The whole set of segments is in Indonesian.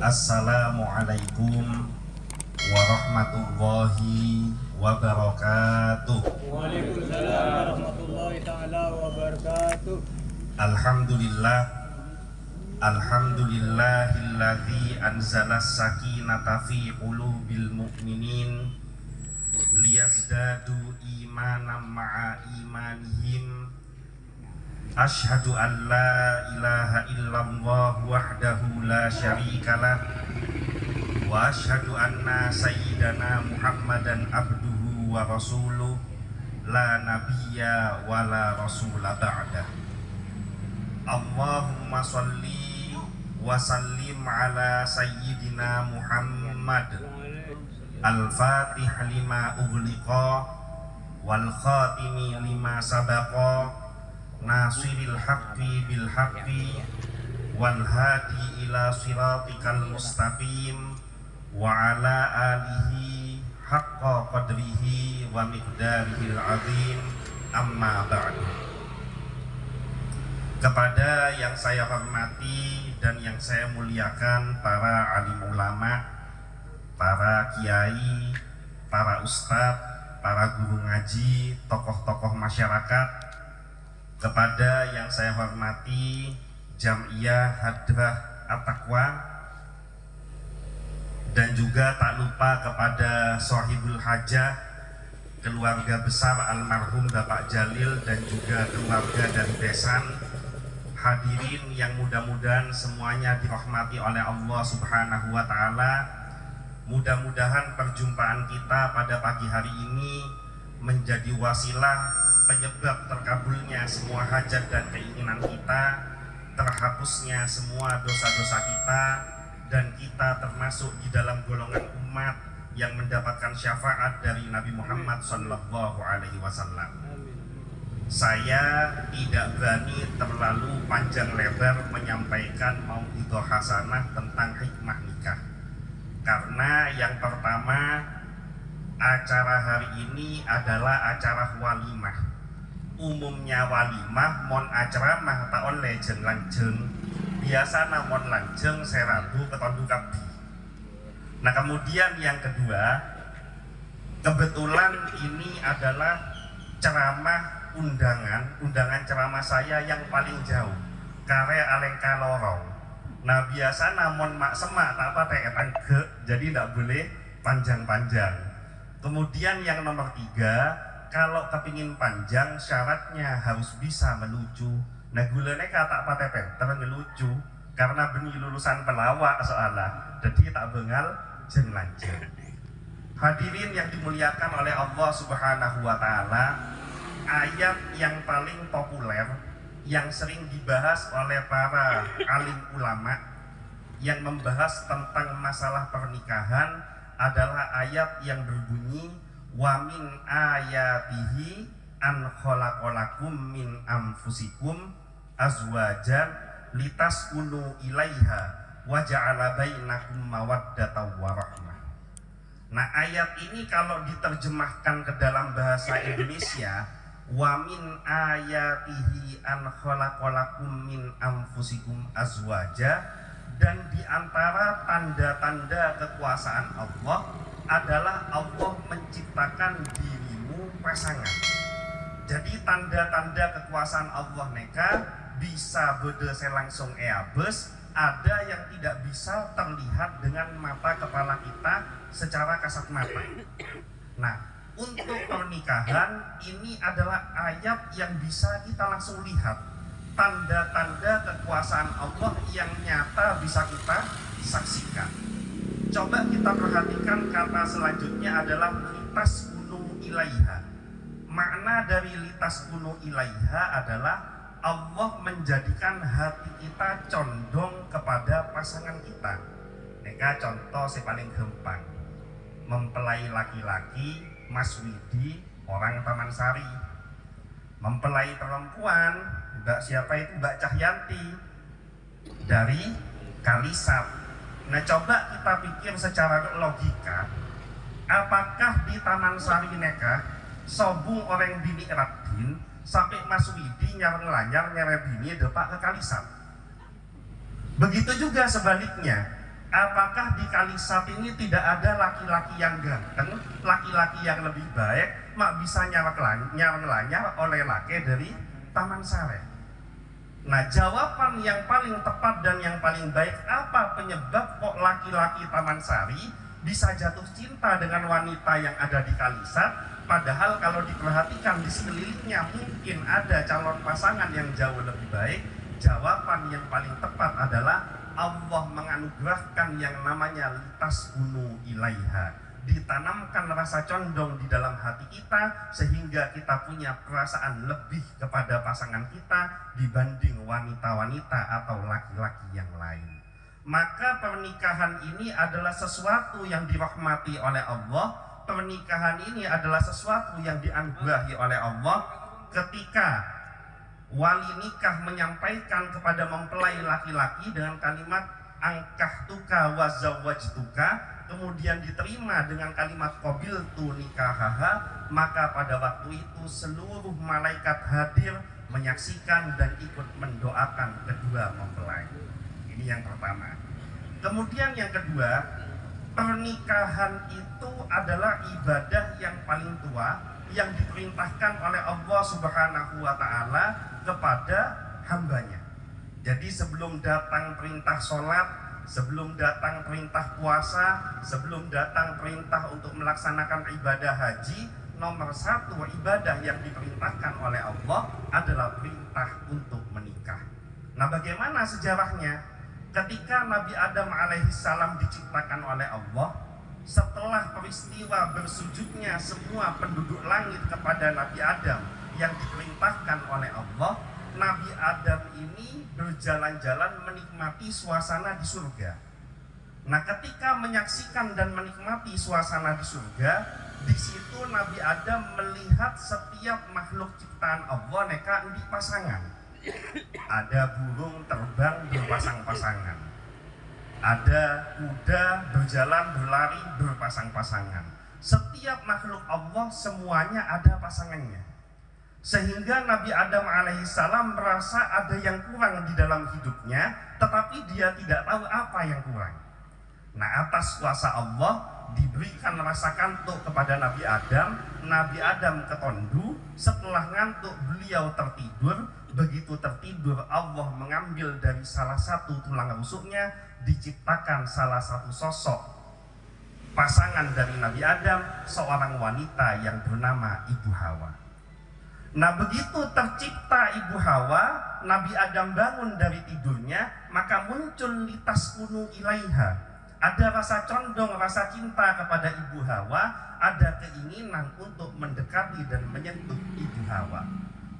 Assalamualaikum warahmatullahi wabarakatuh. Waalaikumsalam warahmatullahi taala wabarakatuh. Alhamdulillah, alhamdulillahilladzi anzala sakinata fi qulubil mu'minin liyazdadu imanan ma'a imanihim. Asyhadu an la ilaha illallah wahdahu la syarikalah wa asyhadu anna sayyidana Muhammadan abduhu wa rasuluh la nabiyya wa la rasula ba'dah. Allahumma sholli wa sallim ala sayyidina Muhammad al-fatih lima ughliqa wal khatimi lima sabaqa nasiril haqqi bil haqqi wal hadi ila siratikal mustaqim wa ala alihi haqqa qadrihi wa miqdarihil azim, amma ba'du. Kepada yang saya hormati dan yang saya muliakan, para alim ulama, para kiai, para ustadz, para guru ngaji, tokoh-tokoh masyarakat, kepada yang saya hormati Jam'iyah Hadrah At-Taqwa, dan juga tak lupa kepada Sohibul Hajah, keluarga besar almarhum Bapak Jalil dan juga keluarga dari Besan. Hadirin yang mudah-mudahan semuanya dirahmati oleh Allah Subhanahu wa Ta'ala. Mudah-mudahan perjumpaan kita pada pagi hari ini menjadi wasilah penyebab terkabulnya semua hajat dan keinginan kita, terhapusnya semua dosa-dosa kita, dan kita termasuk di dalam golongan umat yang mendapatkan syafaat dari Nabi Muhammad SAW. Saya tidak berani terlalu panjang lebar menyampaikan mau'idhah hasanah tentang hikmah nikah, karena yang pertama, acara hari ini adalah acara walimah. Umumnya walimah mon acara mah taon legend lanjeng, biasa namon lanjeng seradu ketondu kabdi. Nah, kemudian yang kedua, kebetulan ini adalah ceramah undangan ceramah saya yang paling jauh, karya Alengka Lorong. Nah, biasa namon mak semak tak apa teetan ge, jadi tidak boleh panjang-panjang. Kemudian yang nomor tiga, kalau kepingin panjang syaratnya harus bisa melucu. Nah, gulanya kata Pak Tepen terus ngelucu karena benih lulusan pelawak soalnya, jadi tak bengal jen lanjut. Hadirin yang dimuliakan oleh Allah Subhanahu wa Ta'ala, ayat yang paling populer yang sering dibahas oleh para alim ulama yang membahas tentang masalah pernikahan adalah ayat yang berbunyi wa min ayatihi an khalaqalakum min anfusikum azwajan litaskunu ilaiha wa ja'ala bainakum mawaddatan wa rahmah. Nah, ayat ini kalau diterjemahkan ke dalam bahasa Indonesia, wa min ayatihi an khalaqalakum min anfusikum azwaja, dan diantara tanda-tanda kekuasaan Allah adalah Allah menciptakan dirimu pasangan. Jadi tanda-tanda kekuasaan Allah neka bisa bede langsung eabes, ada yang tidak bisa terlihat dengan mata kepala kita secara kasat mata. Nah, untuk pernikahan ini adalah ayat yang bisa kita langsung lihat tanda-tanda kekuasaan Allah yang nyata bisa kita saksikan. Coba kita perhatikan kata selanjutnya adalah litas kunu ilaiha. Makna dari litas kunu ilaiha adalah Allah menjadikan hati kita condong kepada pasangan kita. Neka contoh yang paling gampang, mempelai laki-laki Mas Widi orang Taman Sari, mempelai perempuan Mbak siapa itu, Mbak Cahyanti dari Kalisat. Nah, coba kita pikir secara logika, apakah di Taman Sari neka sobung orang bini Radin sampai Mas Widi nyar-nyar nyare bini depak ke Kalisat? Begitu juga sebaliknya, apakah di Kalisat ini tidak ada laki-laki yang ganteng, laki-laki yang lebih baik, mak bisa nyawang-lanyar oleh laki dari Taman Sari? Nah, jawaban yang paling tepat dan yang paling baik, apa penyebab kok laki-laki Taman Sari bisa jatuh cinta dengan wanita yang ada di Kalisat, padahal kalau diperhatikan di sekelilingnya mungkin ada calon pasangan yang jauh lebih baik? Jawaban yang paling tepat adalah Allah menganugerahkan yang namanya litas gunu ilaiha, ditanamkan rasa condong di dalam hati kita sehingga kita punya perasaan lebih kepada pasangan kita dibanding wanita-wanita atau laki-laki yang lain. Maka pernikahan ini adalah sesuatu yang dirahmati oleh Allah. Pernikahan ini adalah sesuatu yang dianugerahi oleh Allah ketika wali nikah menyampaikan kepada mempelai laki-laki dengan kalimat angkahtuka wa zawwajtuka, kemudian diterima dengan kalimat qabiltu nikahaha, maka pada waktu itu seluruh malaikat hadir menyaksikan dan ikut mendoakan kedua mempelai. Ini yang pertama. Kemudian yang kedua, pernikahan itu adalah ibadah yang paling tua yang diperintahkan oleh Allah Subhanahu wa Ta'ala kepada hambanya. Jadi sebelum datang perintah sholat, sebelum datang perintah puasa, sebelum datang perintah untuk melaksanakan ibadah haji, nomor satu ibadah yang diperintahkan oleh Allah adalah perintah untuk menikah. Nah, bagaimana sejarahnya? Ketika Nabi Adam alaihissalam diciptakan oleh Allah, setelah peristiwa bersujudnya semua penduduk langit kepada Nabi Adam yang diperintahkan oleh Allah, Nabi Adam ini berjalan-jalan menikmati suasana di surga. Nah, ketika menyaksikan dan menikmati suasana di surga, di situ Nabi Adam melihat setiap makhluk ciptaan Allah neka di pasangan. Ada burung terbang berpasang-pasangan, ada kuda berjalan berlari berpasang-pasangan. Setiap makhluk Allah semuanya ada pasangannya. Sehingga Nabi Adam alaihissalam merasa ada yang kurang di dalam hidupnya, tetapi dia tidak tahu apa yang kurang. Nah, atas kuasa Allah diberikan rasa kantuk kepada Nabi Adam. Nabi Adam ketondu, setelah ngantuk beliau tertidur. Begitu tertidur, Allah mengambil dari salah satu tulang rusuknya, diciptakan salah satu sosok pasangan dari Nabi Adam, seorang wanita yang bernama Ibu Hawa. Nah, begitu tercipta Ibu Hawa, Nabi Adam bangun dari tidurnya, maka muncul litas kunu ilaiha. Ada rasa condong, rasa cinta kepada Ibu Hawa, ada keinginan untuk mendekati dan menyentuh Ibu Hawa.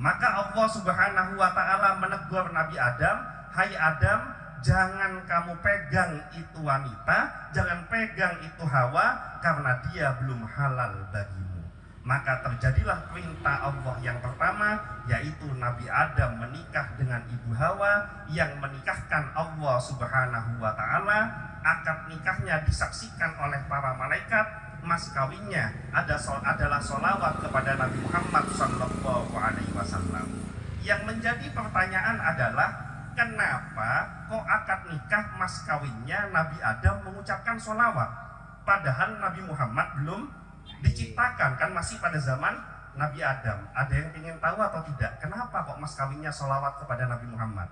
Maka Allah Subhanahu wa Ta'ala menegur Nabi Adam, "Hai Adam, jangan kamu pegang itu wanita, jangan pegang itu Hawa, karena dia belum halal bagimu." Maka terjadilah perintah Allah yang pertama, yaitu Nabi Adam menikah dengan Ibu Hawa, yang menikahkan Allah Subhanahu wa Ta'ala. Akad nikahnya disaksikan oleh para malaikat. Mas kawinnya adalah sholawat kepada Nabi Muhammad Sallallahu Alaihi Wasallam. Yang menjadi pertanyaan adalah, kenapa kok akad nikah mas kawinnya Nabi Adam mengucapkan sholawat, padahal Nabi Muhammad belum diciptakan, kan masih pada zaman Nabi Adam. Ada yang ingin tahu atau tidak? Kenapa kok mas kawinnya sholawat kepada Nabi Muhammad?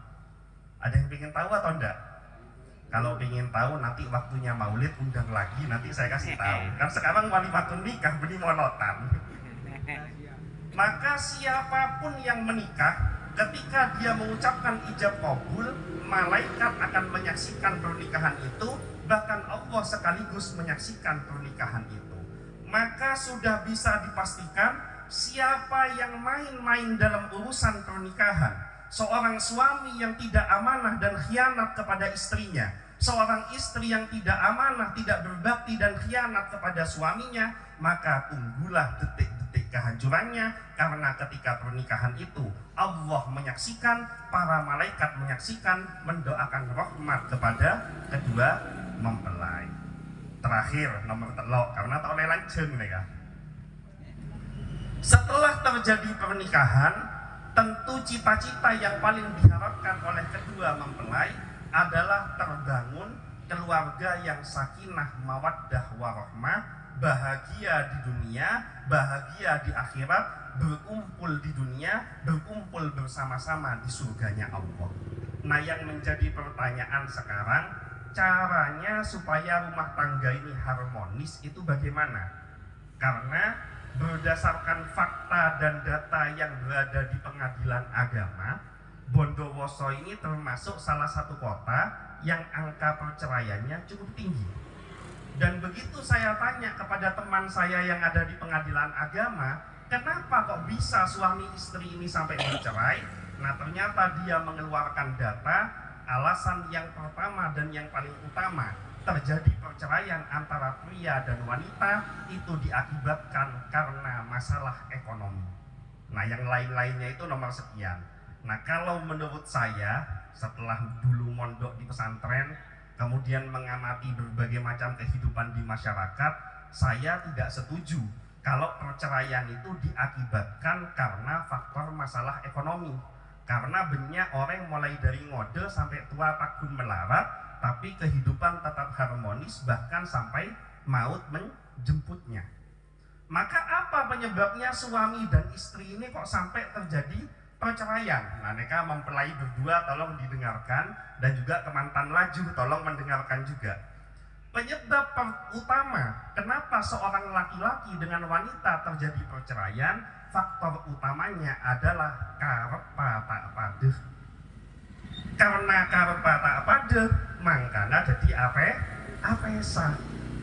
Ada yang ingin tahu atau enggak? Kalau ingin tahu nanti waktunya maulid undang lagi, nanti saya kasih tahu. Kan sekarang walimatun nikah beli monotan. Maka siapapun yang menikah, ketika dia mengucapkan ijab qabul, malaikat akan menyaksikan pernikahan itu, bahkan Allah sekaligus menyaksikan pernikahan itu. Maka sudah bisa dipastikan siapa yang main-main dalam urusan pernikahan. Seorang suami yang tidak amanah dan khianat kepada istrinya, seorang istri yang tidak amanah, tidak berbakti dan khianat kepada suaminya, maka tunggulah detik-detik kehancurannya. Karena ketika pernikahan itu Allah menyaksikan, para malaikat menyaksikan, mendoakan rahmat kepada kedua mempelai. Terakhir nomor telok, karena tak oleh lanjut mereka. Setelah terjadi pernikahan, tentu cita-cita yang paling diharapkan oleh kedua mempelai adalah terbangun keluarga yang sakinah, mawaddah, warahmah, bahagia di dunia, bahagia di akhirat, berkumpul di dunia, berkumpul bersama-sama di surganya Allah. Nah, yang menjadi pertanyaan sekarang, caranya supaya rumah tangga ini harmonis itu bagaimana? Karena berdasarkan fakta dan data yang berada di pengadilan agama, Bondowoso ini termasuk salah satu kota yang angka perceraiannya cukup tinggi. Dan begitu saya tanya kepada teman saya yang ada di pengadilan agama, kenapa kok bisa suami istri ini sampai bercerai? Nah, ternyata dia mengeluarkan data, alasan yang pertama dan yang paling utama terjadi perceraian antara pria dan wanita itu diakibatkan karena masalah ekonomi. Nah, yang lain-lainnya itu nomor sekian. Nah, kalau menurut saya setelah dulu mondok di pesantren, kemudian mengamati berbagai macam kehidupan di masyarakat, saya tidak setuju kalau perceraian itu diakibatkan karena faktor masalah ekonomi. Karena banyak orang mulai dari ngode sampai tua takun melarat, tapi kehidupan tetap harmonis bahkan sampai maut menjemputnya. Maka apa penyebabnya suami dan istri ini kok sampai terjadi perceraian? Nah, mereka mempelai berdua tolong didengarkan, dan juga kemantan laju tolong mendengarkan juga. Penyebab utama kenapa seorang laki-laki dengan wanita terjadi perceraian, faktor utamanya adalah karepa tak padeh. Karena karepa tak padeh, mangkana jadi apesa.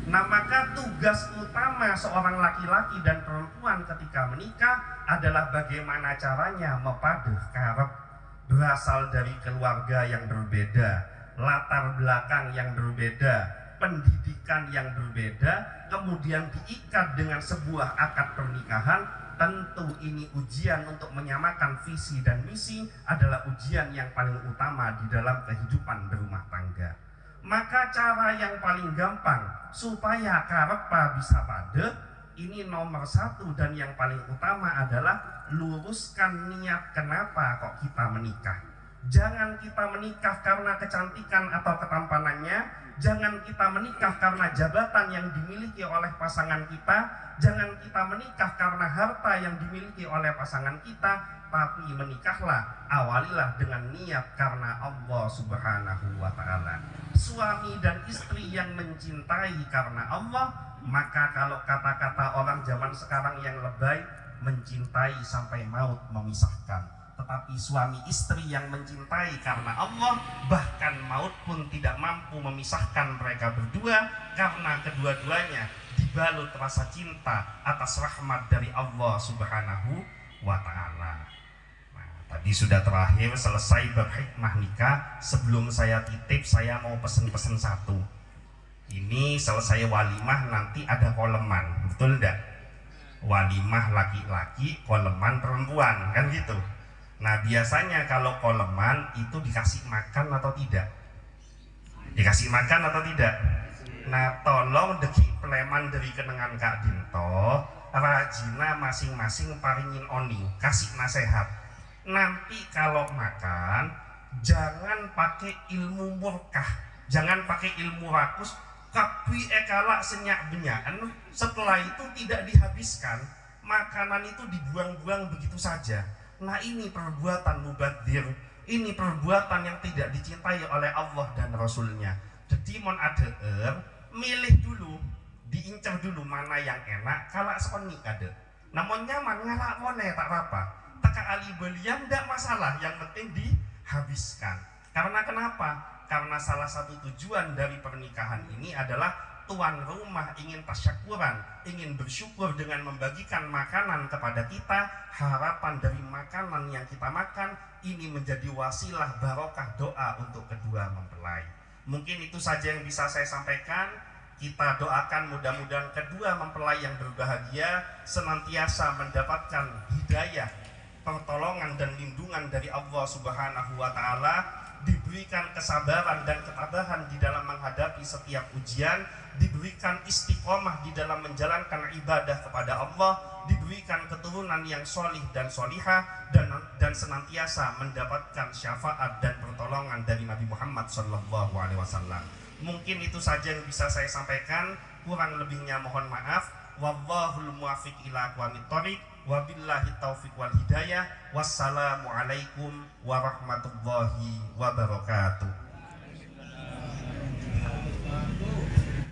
Nah, maka tugas utama seorang laki-laki dan perempuan ketika menikah adalah bagaimana caranya mepaduh karep. Berasal dari keluarga yang berbeda, latar belakang yang berbeda, pendidikan yang berbeda, kemudian diikat dengan sebuah akad pernikahan. Tentu ini ujian untuk menyamakan visi dan misi, adalah ujian yang paling utama di dalam kehidupan berumah tangga. Maka cara yang paling gampang supaya karepa bisa padeh, ini nomor satu dan yang paling utama adalah luruskan niat kenapa kok kita menikah. Jangan kita menikah karena kecantikan atau ketampanannya, jangan kita menikah karena jabatan yang dimiliki oleh pasangan kita, jangan kita menikah karena harta yang dimiliki oleh pasangan kita, tapi menikahlah, awalilah dengan niat karena Allah Subhanahu wa Ta'ala. Suami dan istri yang mencintai karena Allah, maka kalau kata-kata orang zaman sekarang yang lebay, mencintai sampai maut memisahkan. Tetapi suami istri yang mencintai karena Allah, bahkan maut pun tidak mampu memisahkan mereka berdua, karena kedua-duanya dibalut rasa cinta atas rahmat dari Allah Subhanahu wa Ta'ala. Nah, tadi sudah terakhir selesai bab hikmah nikah. Sebelum saya titip, saya mau pesen-pesen satu. Ini selesai walimah nanti ada koleman, betul enggak? Walimah laki-laki, koleman perempuan, kan gitu. Nah, biasanya kalau koleman itu dikasih makan atau tidak? Dikasih makan atau tidak? Nah, tolong deki pleman dari kenengan Kak Dinto, rajina masing-masing paringin oni, kasih nasihat. Nanti kalau makan, jangan pakai ilmu murkah, jangan pakai ilmu rakus, kapi ekala senyak benyakan. Setelah itu tidak dihabiskan, makanan itu dibuang-buang begitu saja. Nah, ini perbuatan mubadzir, ini perbuatan yang tidak dicintai oleh Allah dan Rasulnya. Jadi mon adeer, milih dulu, diincar dulu mana yang enak, kalau sekoni kade. Namun nyaman ngalak mone tak apa. Teka ali belian tidak masalah, yang penting dihabiskan. Karena kenapa? Karena salah satu tujuan dari pernikahan ini adalah tuan rumah ingin tasyakuran, ingin bersyukur dengan membagikan makanan kepada kita. Harapan dari makanan yang kita makan ini menjadi wasilah barokah doa untuk kedua mempelai. Mungkin itu saja yang bisa saya sampaikan. Kita doakan mudah-mudahan kedua mempelai yang berbahagia senantiasa mendapatkan hidayah, pertolongan dan lindungan dari Allah Subhanahu wa Ta'ala, diberikan kesabaran dan ketabahan di dalam menghadapi setiap ujian, diberikan istiqomah di dalam menjalankan ibadah kepada Allah, diberikan keturunan yang solih dan solihah, dan senantiasa mendapatkan syafaat dan pertolongan dari Nabi Muhammad SAW. Mungkin itu saja yang bisa saya sampaikan, kurang lebihnya mohon maaf. Wallahul muwaffiq ila aqwamit thoriq, wabillahi taufiq wal hidayah. Wassalamualaikum warahmatullahi wabarakatuh.